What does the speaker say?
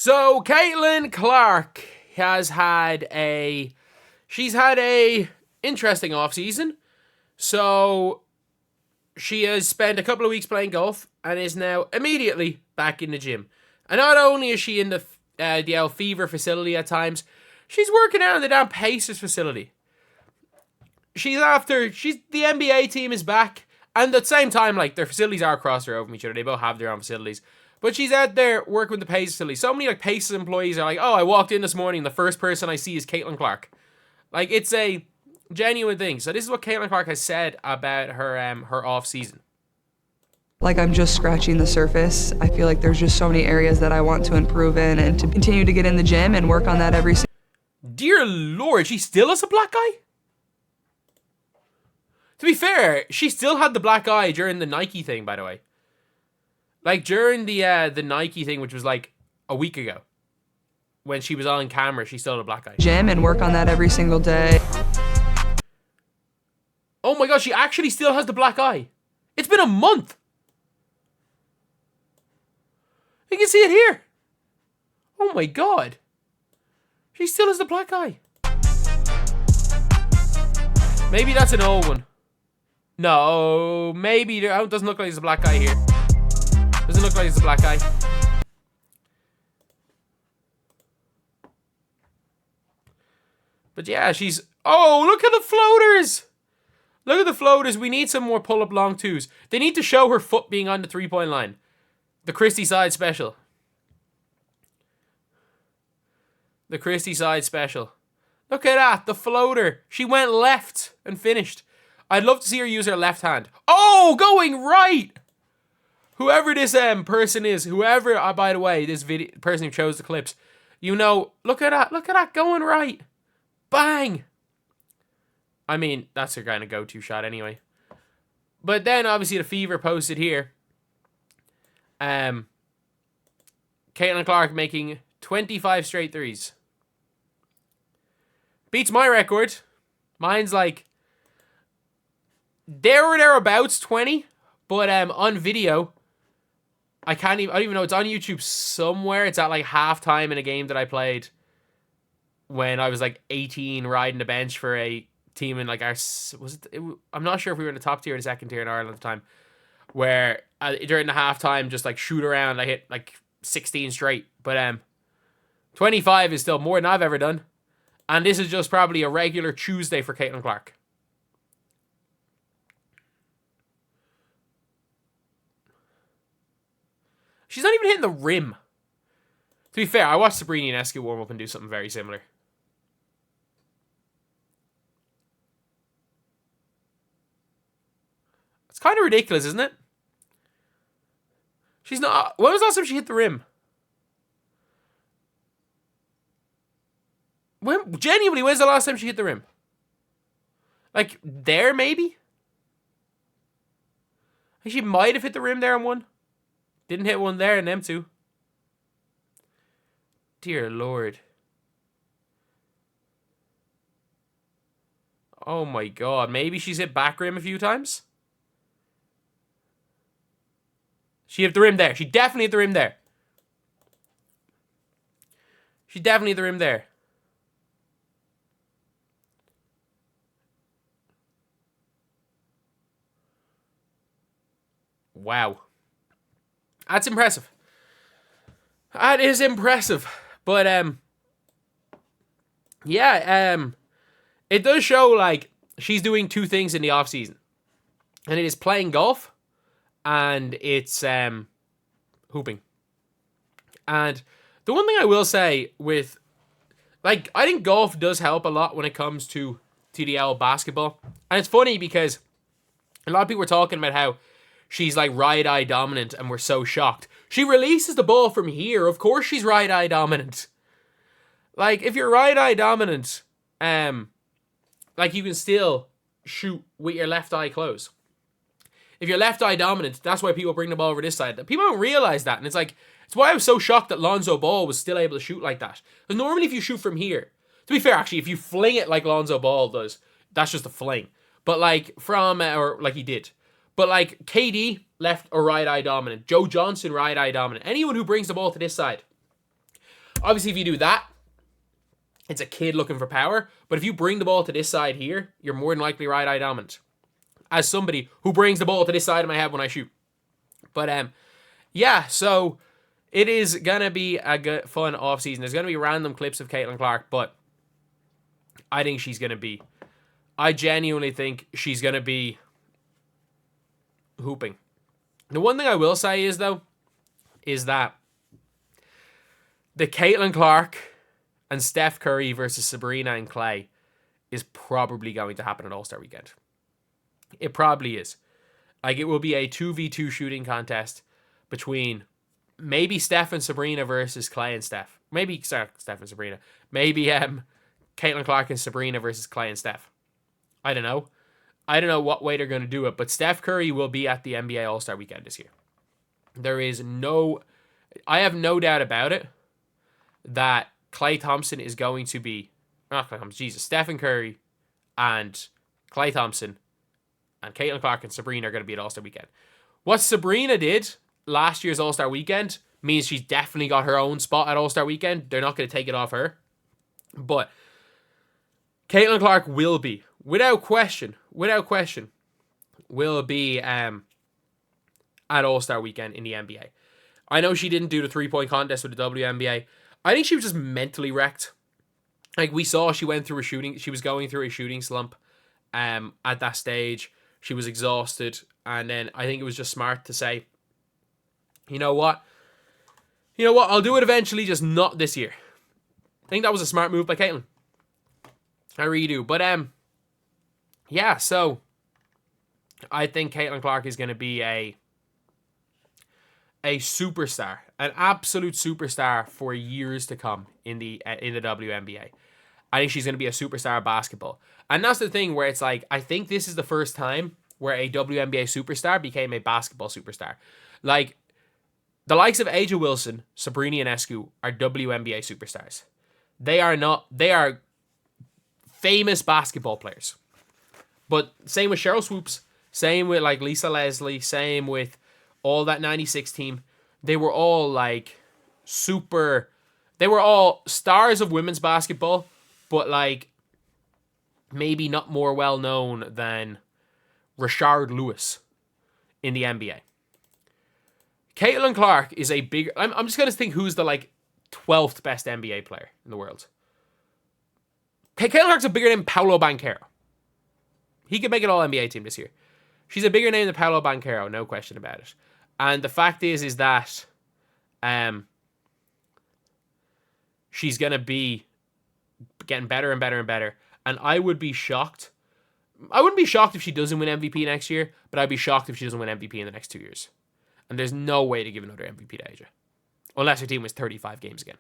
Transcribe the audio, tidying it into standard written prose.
So Caitlin Clark has had a interesting off season. So she has spent a couple of weeks playing golf and is now immediately back in the gym. And not only is she in the El Fever facility at times, she's working out in the damn Pacers facility. The NBA team is back, and at the same time, like, their facilities are across the road from each other. They both have their own facilities. But she's out there working with the Pacers facility. So many, like, Pacers employees are like, oh, I walked in this morning, the first person I see is Caitlin Clark. Like, it's a genuine thing. So this is what Caitlin Clark has said about her off season. Like, I'm just scratching the surface. I feel like there's just so many areas that I want to improve in and to continue to get in the gym and work on that every single. Dear Lord, she still has a black eye? To be fair, she still had the black eye during the Nike thing, by the way. Like, during the Nike thing, which was like a week ago, when she was on camera, she still had a black eye. Gym and work on that every single day. Oh my god, she actually still has the black eye. It's been a month. You can see it here. Oh my god. She still has the black eye. Maybe that's an old one. No, maybe it doesn't look like there's a black eye here. Doesn't look like there's a black eye. But yeah, she's... Oh, look at the floaters! Look at the floaters. We need some more pull-up long twos. They need to show her foot being on the three-point line. The Christie side special. The Christie side special. Look at that. The floater. She went left and finished. I'd love to see her use her left hand. Oh, going right. Whoever this person is, whoever, by the way, this person who chose the clips, you know, look at that. Look at that going right. Bang. I mean, that's her kind of go-to shot anyway. But then, obviously, the Fever posted here. Caitlin Clark making 25 straight threes. Beats my record. Mine's like... there or thereabouts, 20. But on video, I don't even know. It's on YouTube somewhere. It's at like halftime in a game that I played when I was like 18, riding the bench for a team in like I'm not sure if we were in the top tier or the second tier in Ireland at the time, where during the halftime, just like shoot around, I hit like 16 straight. But 25 is still more than I've ever done. And this is just probably a regular Tuesday for Caitlin Clark. She's not even hitting the rim. To be fair, I watched Sabrina Ionescu warm up and do something very similar. It's kind of ridiculous, isn't it? She's not... When was the last time she hit the rim? Genuinely, when's the last time she hit the rim? Like, there, maybe? She might have hit the rim there on one. Didn't hit one there in them two. Dear Lord. Oh my god. Maybe she's hit back rim a few times? She hit the rim there. She definitely hit the rim there. She definitely hit the rim there. Wow. That's impressive. That is impressive. But, yeah, it does show, like, she's doing two things in the off-season. And it is playing golf, and it's, hooping. And the one thing I will say with, like, I think golf does help a lot when it comes to TDL basketball. And it's funny because a lot of people were talking about how she's like right-eye dominant and we're so shocked. She releases the ball from here. Of course she's right-eye dominant. Like, if you're right-eye dominant, like, you can still shoot with your left eye closed. If you're left-eye dominant, that's why people bring the ball over this side. People don't realize that. And it's like, it's why I was so shocked that Lonzo Ball was still able to shoot like that. Because normally if you shoot from here, to be fair, actually, if you fling it like Lonzo Ball does, that's just a fling. But like or like he did. But like KD, left or right eye dominant. Joe Johnson, right eye dominant. Anyone who brings the ball to this side. Obviously, if you do that, it's a kid looking for power. But if you bring the ball to this side here, you're more than likely right-eye dominant. As somebody who brings the ball to this side of my head when I shoot. But, yeah, so it is going to be a good, fun offseason. There's going to be random clips of Caitlin Clark, but I think she's going to be... I genuinely think she's going to be hooping. The one thing I will say is, though, is that the Caitlin Clark and Steph Curry versus Sabrina and Clay is probably going to happen at All-Star Weekend. It probably is. Like, it will be a 2v2 shooting contest between maybe Steph and Sabrina versus Clay and Steph. Maybe, sorry, Steph and Sabrina. Maybe Caitlin Clark and Sabrina versus Clay and Steph. I don't know. I don't know what way they're going to do it, but Steph Curry will be at the NBA All-Star Weekend this year. There is no... I have no doubt about it that Klay Thompson is going to be... Not Klay Thompson, Jesus. Stephen Curry and Klay Thompson and Caitlin Clark and Sabrina are going to be at All-Star Weekend. What Sabrina did last year's All-Star Weekend means she's definitely got her own spot at All-Star Weekend. They're not going to take it off her. But Caitlin Clark will be, without question, will be at All-Star Weekend in the NBA. I know she didn't do the three-point contest with the WNBA. I think she was just mentally wrecked. Like, we saw she was going through a shooting slump at that stage. She was exhausted. And then I think it was just smart to say, you know what? I'll do it eventually, just not this year. I think that was a smart move by Caitlin. I really do. But, yeah, so I think Caitlin Clark is going to be a superstar, an absolute superstar for years to come in the WNBA. I think she's going to be a superstar of basketball. And that's the thing where it's like, I think this is the first time where a WNBA superstar became a basketball superstar. Like, the likes of A'ja Wilson, Sabrina Ionescu are WNBA superstars. They are famous basketball players. But same with Cheryl Swoops, same with like Lisa Leslie, same with all that 96 team. They were all like they were all stars of women's basketball, but like maybe not more well known than Rashard Lewis in the NBA. Caitlin Clark is a big... I'm just going to think who's the like 12th best NBA player in the world. Caitlin Clark's a bigger name than Paolo Banchero. He could make an All-NBA team this year. She's a bigger name than Paolo Banchero, no question about it. And the fact is that she's going to be getting better and better and better. And I would be shocked. I wouldn't be shocked if she doesn't win MVP next year, but I'd be shocked if she doesn't win MVP in the next 2 years. And there's no way to give another MVP to A'ja. Unless her team wins 35 games again.